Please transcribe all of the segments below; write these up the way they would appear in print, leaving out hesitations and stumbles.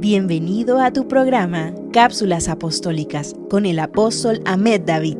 Bienvenido a tu programa Cápsulas Apostólicas con el apóstol Ahmed David.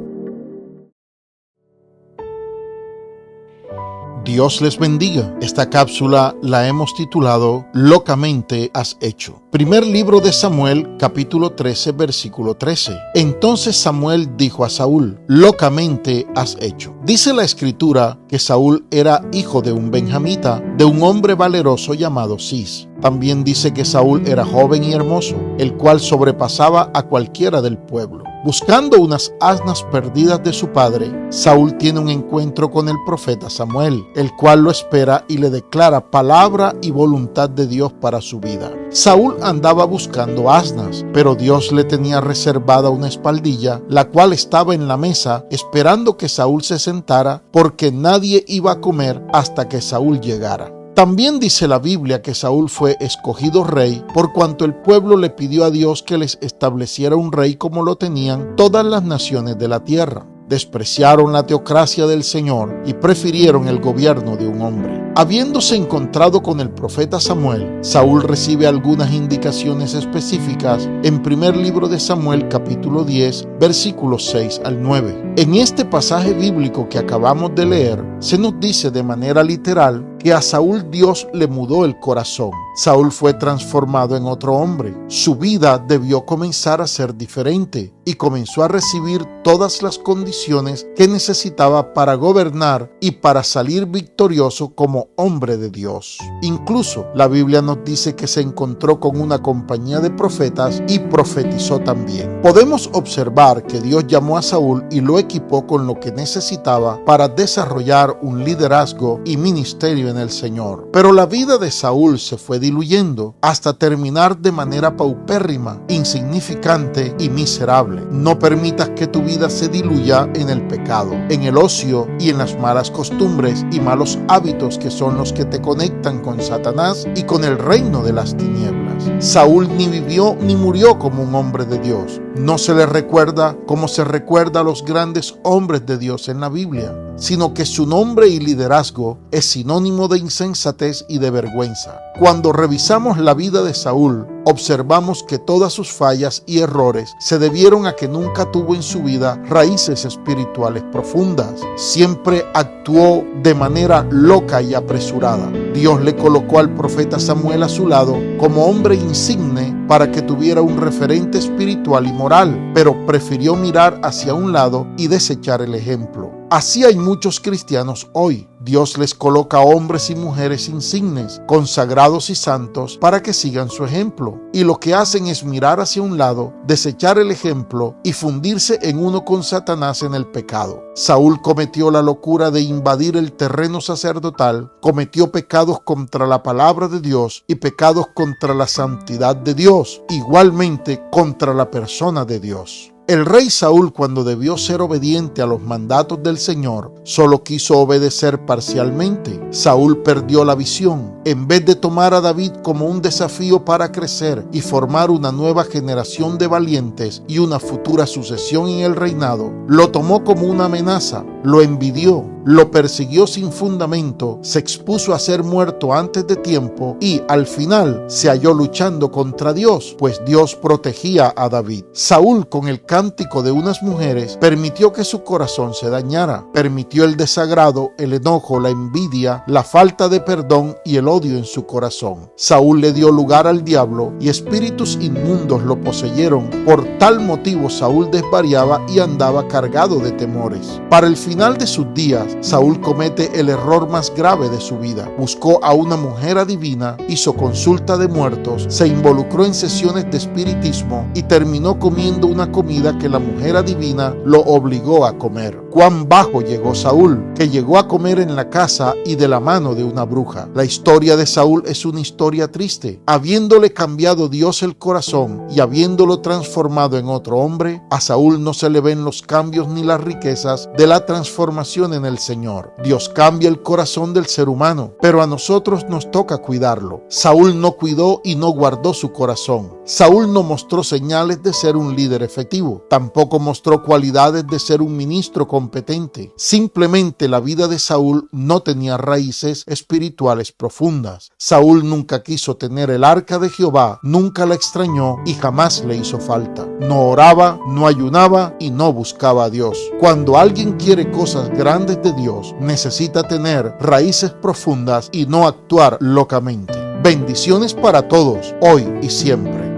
Dios les bendiga. Esta cápsula la hemos titulado Locamente has hecho. Primer libro de Samuel, capítulo 13, versículo 13. Entonces Samuel dijo a Saúl: locamente has hecho. Dice la escritura que Saúl era hijo de un benjamita, de un hombre valeroso llamado Cis. También dice que Saúl era joven y hermoso, el cual sobrepasaba a cualquiera del pueblo. Buscando unas asnas perdidas de su padre, Saúl tiene un encuentro con el profeta Samuel, el cual lo espera y le declara palabra y voluntad de Dios para su vida. Saúl andaba buscando asnas, pero Dios le tenía reservada una espaldilla, la cual estaba en la mesa esperando que Saúl se sentara, porque nadie iba a comer hasta que Saúl llegara. También dice la Biblia que Saúl fue escogido rey por cuanto el pueblo le pidió a Dios que les estableciera un rey como lo tenían todas las naciones de la tierra. Despreciaron la teocracia del Señor y prefirieron el gobierno de un hombre. Habiéndose encontrado con el profeta Samuel, Saúl recibe algunas indicaciones específicas en primer libro de Samuel, capítulo 10, versículos 6 al 9. En este pasaje bíblico que acabamos de leer, se nos dice de manera literal que a Saúl Dios le mudó el corazón. Saúl fue transformado en otro hombre. Su vida debió comenzar a ser diferente y comenzó a recibir todas las condiciones que necesitaba para gobernar y para salir victorioso como hombre de Dios. Incluso la Biblia nos dice que se encontró con una compañía de profetas y profetizó también. Podemos observar que Dios llamó a Saúl y lo equipó con lo que necesitaba para desarrollar un liderazgo y ministerio en el Señor. Pero la vida de Saúl se fue diluyendo hasta terminar de manera paupérrima, insignificante y miserable. No permitas que tu vida se diluya en el pecado, en el ocio y en las malas costumbres y malos hábitos que son los que te conectan con Satanás y con el reino de las tinieblas. Saúl ni vivió ni murió como un hombre de Dios. No se le recuerda como se recuerda a los grandes hombres de Dios en la Biblia, sino que su nombre y liderazgo es sinónimo de insensatez y de vergüenza. Cuando revisamos la vida de Saúl, observamos que todas sus fallas y errores se debieron a que nunca tuvo en su vida raíces espirituales profundas. Siempre actuó de manera loca y apresurada. Dios le colocó al profeta Samuel a su lado como hombre insigne para que tuviera un referente espiritual y moral, pero prefirió mirar hacia un lado y desechar el ejemplo. Así hay muchos cristianos hoy. Dios les coloca hombres y mujeres insignes, consagrados y santos para que sigan su ejemplo. Y lo que hacen es mirar hacia un lado, desechar el ejemplo y fundirse en uno con Satanás en el pecado. Saúl cometió la locura de invadir el terreno sacerdotal, cometió pecados contra la palabra de Dios y pecados contra la santidad de Dios, igualmente contra la persona de Dios. El rey Saúl, cuando debió ser obediente a los mandatos del Señor, solo quiso obedecer parcialmente. Saúl perdió la visión. En vez de tomar a David como un desafío para crecer y formar una nueva generación de valientes y una futura sucesión en el reinado, lo tomó como una amenaza, lo envidió, lo persiguió sin fundamento, se expuso a ser muerto antes de tiempo y al final se halló luchando contra Dios, pues Dios protegía a David. Saúl, con el cántico de unas mujeres, permitió que su corazón se dañara, permitió el desagrado, el enojo, la envidia, la falta de perdón y el odio en su corazón. Saúl le dio lugar al diablo y espíritus inmundos lo poseyeron. Por tal motivo Saúl desvariaba y andaba cargado de temores. Para el final de sus días, Saúl comete el error más grave de su vida. Buscó a una mujer adivina, hizo consulta de muertos, se involucró en sesiones de espiritismo y terminó comiendo una comida que la mujer adivina lo obligó a comer. Cuán bajo llegó Saúl, que llegó a comer en la casa y de la mano de una bruja. La historia de Saúl es una historia triste. Habiéndole cambiado Dios el corazón y habiéndolo transformado en otro hombre, a Saúl no se le ven los cambios ni las riquezas de la transformación en el Señor. Dios cambia el corazón del ser humano, pero a nosotros nos toca cuidarlo. Saúl no cuidó y no guardó su corazón. Saúl no mostró señales de ser un líder efectivo. ejecutivo. Tampoco mostró cualidades de ser un ministro competente. Simplemente la vida de Saúl no tenía raíces espirituales profundas. Saúl nunca quiso tener el arca de Jehová, nunca la extrañó y jamás le hizo falta. No oraba, no ayunaba y no buscaba a Dios. Cuando alguien quiere cosas grandes de Dios, necesita tener raíces profundas y no actuar locamente. Bendiciones para todos, hoy y siempre.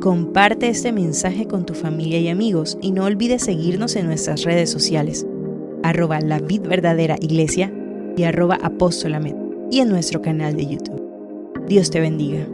Comparte este mensaje con tu familia y amigos y no olvides seguirnos en nuestras redes sociales, @lavidverdaderaiglesia y @apostolamed y en nuestro canal de YouTube. Dios te bendiga.